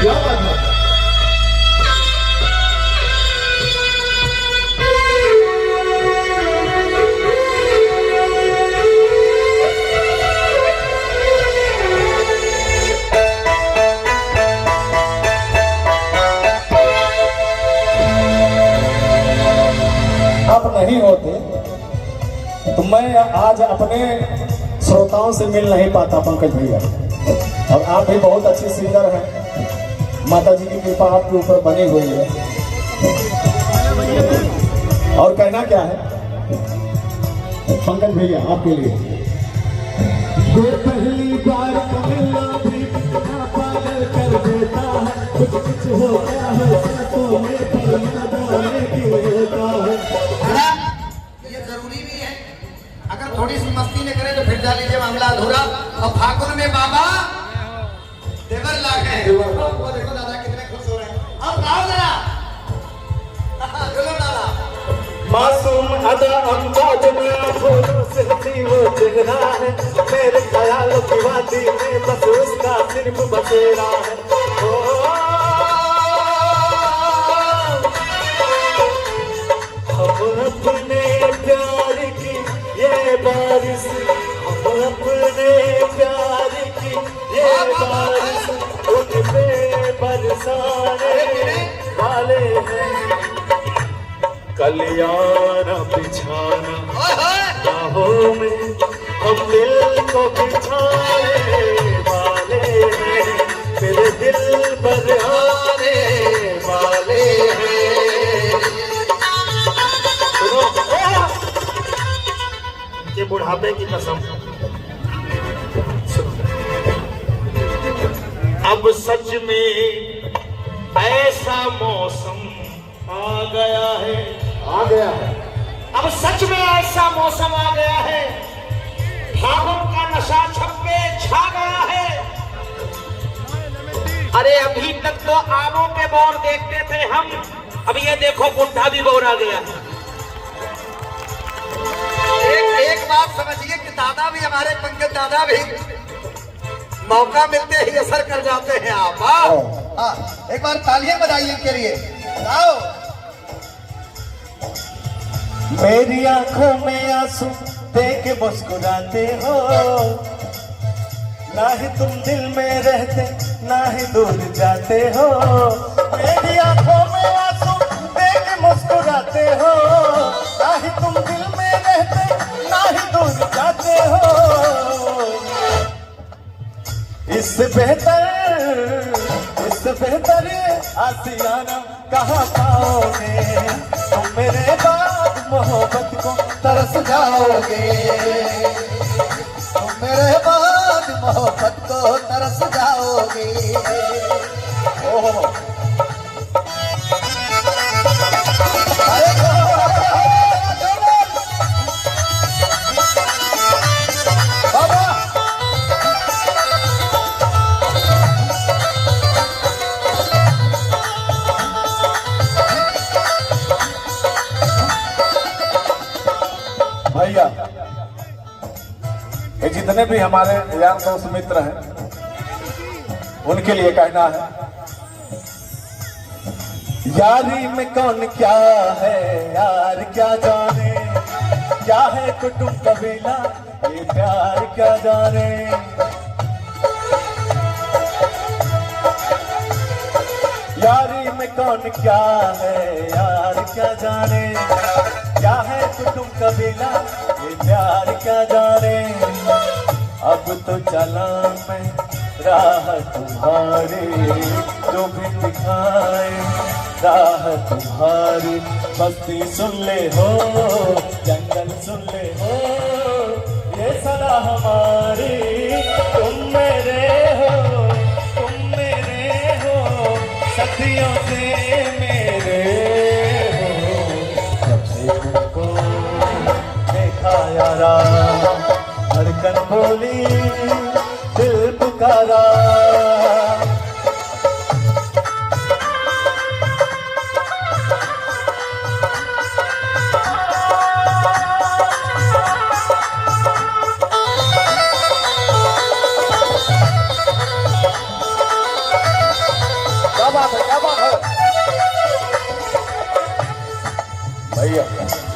क्या बात है। आप नहीं होते तो मैं आज अपने श्रोताओं से मिल नहीं पाता पंकज भैया। और आप भी बहुत अच्छे सिंगर हैं, माता जी की कृपा आपके ऊपर बनी हुई है। और कहना क्या है पंकज भैया आपके लिए। ये पहली बार मिलना भी पागल कर देता है, कुछ होता है तो में की होता है। ये जरूरी भी है, अगर थोड़ी सी मस्ती न करें तो फिर जा लीजिए मामला अधूरा। और फागुन में बाबा देवर ला गए, वो देखो दादा कितने खुश हो रहे हैं। अब गाओ जरा दादा। मासूम अदा अंदाज में फूलों से हंसी वो चेहरा है, मेरे ख्याल की वादी में बस उसका सिर्फ बसेरा है। हम अपने प्यार की ये बारिश, हम अपने प्यार की ये बारिश उन पे बरसाने वाले हैं। कलियाना बिछाना बाहों में हम दिल को बिछाने वाले हैं, मेरे दिल पर आने वाले हैं। ये बुढ़ापे की कसम। अब सच में ऐसा मौसम आ गया है, आ गया है। अब सच में ऐसा मौसम आ गया है, फागुन का नशा छप्पे छा गया है। अरे अभी तक तो आमों के बोर देखते थे हम, अब ये देखो बुढ़ा भी बोर आ गया है। एक बात समझिए कि दादा भी, हमारे पंकज दादा भी मौका मिलते ही असर कर जाते हैं। आप हाँ, एक बार तालियां बजाइए इनके लिए। आओ। मेरी आंखों में आंसू देख के मुस्कुराते हो, ना ही तुम दिल में रहते ना ही दूर जाते हो। मेरी आंखों में आंसू देख के मुस्कुराते हो, ना ही तुम दिल में रहते ना ही दूर जाते हो। इससे बेहतर आसियाना कहाँ पाओगे, तुम मेरे बाद मोहब्बत को तरस जाओगे, तुम मेरे बाद मोहब्बत को तरस जाओगे। ओह भैया, ये जितने भी हमारे यार दोस्त मित्र हैं उनके लिए कहना है, यारी में कौन क्या है यार क्या जाने, क्या है कुटुंब कबीला ये प्यार क्या जाने। यारी में कौन क्या है यार क्या जाने, क्या है कुटुंब कबीला ये प्यार क्या जाने। अब तो चला मैं राह तुम्हारी, जो भी दिखाए राह तुम्हारी। बस्ती सुन ले हो जंगल सुन ले हो ये सलाह हमारी। तुम मेरे हो सदियों से मेरे हो, जब से तुमको देखा यारा धड़कन बोली दिल पुकारा। क्या बात है भैया।